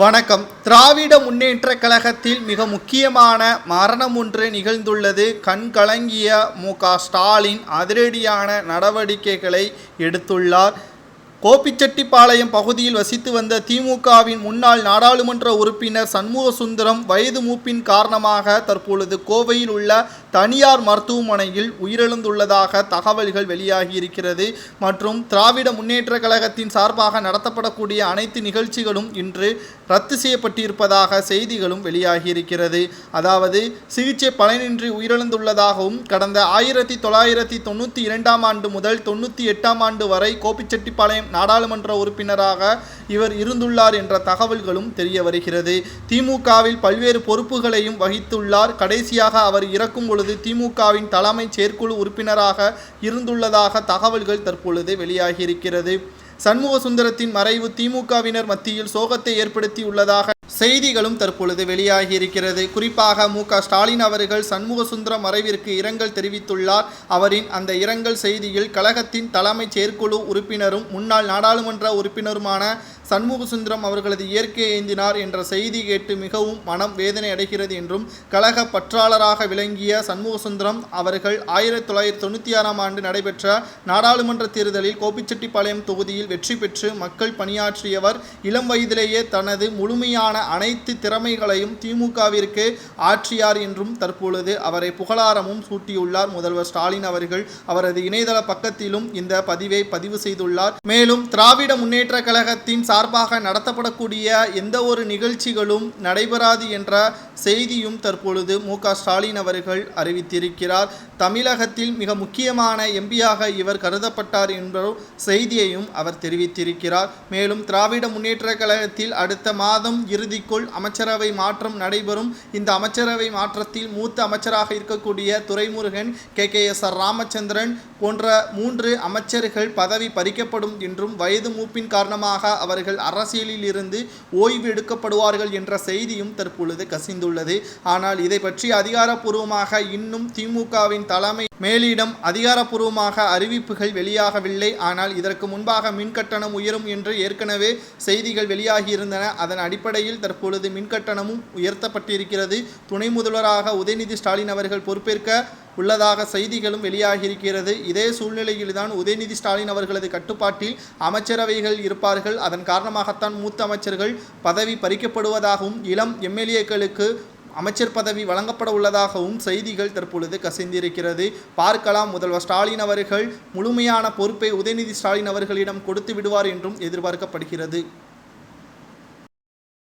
வணக்கம். திராவிட முன்னேற்ற கழகத்தில் மிக முக்கியமான மரணம் ஒன்று நிகழ்ந்துள்ளது. கண்கலங்கிய மு.க.ஸ்டாலின் அதிரடியான நடவடிக்கைகளை எடுத்துள்ளார். கோபிச்செட்டிப்பாளையம் பகுதியில் வசித்து வந்த திமுகவின் முன்னாள் நாடாளுமன்ற உறுப்பினர் சண்முகசுந்தரம் வயது மூப்பின் காரணமாக தற்பொழுது கோவையில் உள்ள தனியார் மருத்துவமனையில் உயிரிழந்துள்ளதாக தகவல்கள் வெளியாகியிருக்கிறது. மற்றும் திராவிட முன்னேற்ற கழகத்தின் சார்பாக நடத்தப்படக்கூடிய அனைத்து நிகழ்ச்சிகளும் இன்று ரத்து செய்யப்பட்டிருப்பதாக செய்திகளும் வெளியாகியிருக்கிறது. அதாவது சிகிச்சை பலனின்றி உயிரிழந்துள்ளதாகவும் கடந்த 1992 ஆண்டு முதல் 98 ஆண்டு வரை கோபிச்செட்டிப்பாளையம் நாடாளுமன்ற உறுப்பினராக இவர் இருந்துள்ளார் என்ற தகவல்களும் தெரிய வருகிறது. திமுகவில் பல்வேறு பொறுப்புகளையும் வகித்துள்ளார். கடைசியாக அவர் இறக்கும் பொழுது திமுகவின் தலைமை செயற்குழு உறுப்பினராக இருந்துள்ளதாக தகவல்கள் தற்பொழுது வெளியாகியிருக்கிறது. சண்முகசுந்தரத்தின் மறைவு திமுகவினர் மத்தியில் சோகத்தை ஏற்படுத்தியுள்ளதாக செய்திகளும் தற்பொழுது வெளியாகியிருக்கிறது. குறிப்பாக மு.க.ஸ்டாலின் அவர்கள் சண்முகசுந்தரம் மறைவிற்கு இரங்கல் தெரிவித்துள்ளார். அவரின் அந்த இரங்கல் செய்தியில் கழகத்தின் தலைமை செயற்குழு உறுப்பினரும் முன்னாள் நாடாளுமன்ற உறுப்பினருமான சண்முகசுந்தரம் அவர்களது இயற்கை ஏந்தினார் என்ற செய்தி கேட்டு மிகவும் மனம் வேதனை அடைகிறது என்றும், கழக பற்றாளராக விளங்கிய சண்முகசுந்தரம் அவர்கள் 1996 ஆண்டு நடைபெற்ற நாடாளுமன்ற தேர்தலில் கோபிச்செட்டிப்பாளையம் தொகுதியில் வெற்றி பெற்று மக்கள் பணியாற்றியவர். இளம் வயதிலேயே தனது முழுமையான அனைத்து திறமைகளையும் திமுகவிற்கு ஆற்றியார் என்றும் தற்பொழுது அவரை புகழாரமும் சூட்டியுள்ளார் முதல்வர் ஸ்டாலின் அவர்கள். அவரது இணையதள பக்கத்திலும் இந்த பதிவை பதிவு செய்துள்ளார். மேலும் திராவிட முன்னேற்ற கழகத்தின் சார்பாக நடத்தப்படக்கூடிய எந்த ஒரு நிகழ்ச்சிகளும் நடைபெறாது என்ற செய்தியும் தற்பொழுது மு.க.ஸ்டாலின் அவர்கள் அறிவித்திருக்கிறார். தமிழகத்தில் மிக முக்கியமான எம்பியாக இவர் கருதப்பட்டார் என்ற செய்தியையும் அவர் தெரிவித்திருக்கிறார். மேலும் திராவிட முன்னேற்ற கழகத்தில் அடுத்த மாதம் இறுதிக்குள் அமைச்சரவை மாற்றம் நடைபெறும். இந்த அமைச்சரவை மாற்றத்தில் மூத்த அமைச்சராக இருக்கக்கூடிய துரைமுருகன், கே.எஸ்.ஆர். ராமச்சந்திரன் போன்ற 3 அமைச்சர்கள் பதவி பறிக்கப்படும் என்றும், வயது மூப்பின் காரணமாக அவர்கள் அரசியலில் இருந்து ஓய்வு எடுக்கப்படுவார்கள் என்ற செய்தியும் தற்பொழுது கசிந்துள்ளது. ஆனால் இதை பற்றி அதிகாரப்பூர்வமாக இன்னும் திமுகவின் தலைமை மேலிடம் அதிகாரப்பூர்வமாக அறிவிப்புகள் வெளியாகவில்லை. ஆனால் இதற்கு முன்பாக மின்கட்டணம் உயரும் என்று ஏற்கனவே செய்திகள் வெளியாகியிருந்தன. அதன் அடிப்படையில் தற்பொழுது மின்கட்டணமும் உயர்த்தப்பட்டிருக்கிறது. துணை முதல்வராக உதயநிதி ஸ்டாலின் அவர்கள் பொறுப்பேற்க உள்ளதாக செய்திகளும் வெளியாகியிருக்கிறது. இதே சூழ்நிலையில்தான் உதயநிதி ஸ்டாலின் அவர்களது கட்டுப்பாட்டில் அமைச்சரவைகள் இருப்பார்கள். அதன் காரணமாகத்தான் மூத்த அமைச்சர்கள் பதவி பறிக்கப்படுவதாகவும், இளம் எம்எல்ஏக்களுக்கு அமைச்சர் பதவி வழங்கப்பட உள்ளதாகவும் செய்திகள் தற்பொழுது கசிந்திருக்கிறது. பார்க்கலாம், முதல்வர் ஸ்டாலின் அவர்கள் முழுமையான பொறுப்பை உதயநிதி ஸ்டாலின் அவர்களிடம் கொடுத்து விடுவார் என்றும் எதிர்பார்க்கப்படுகிறது.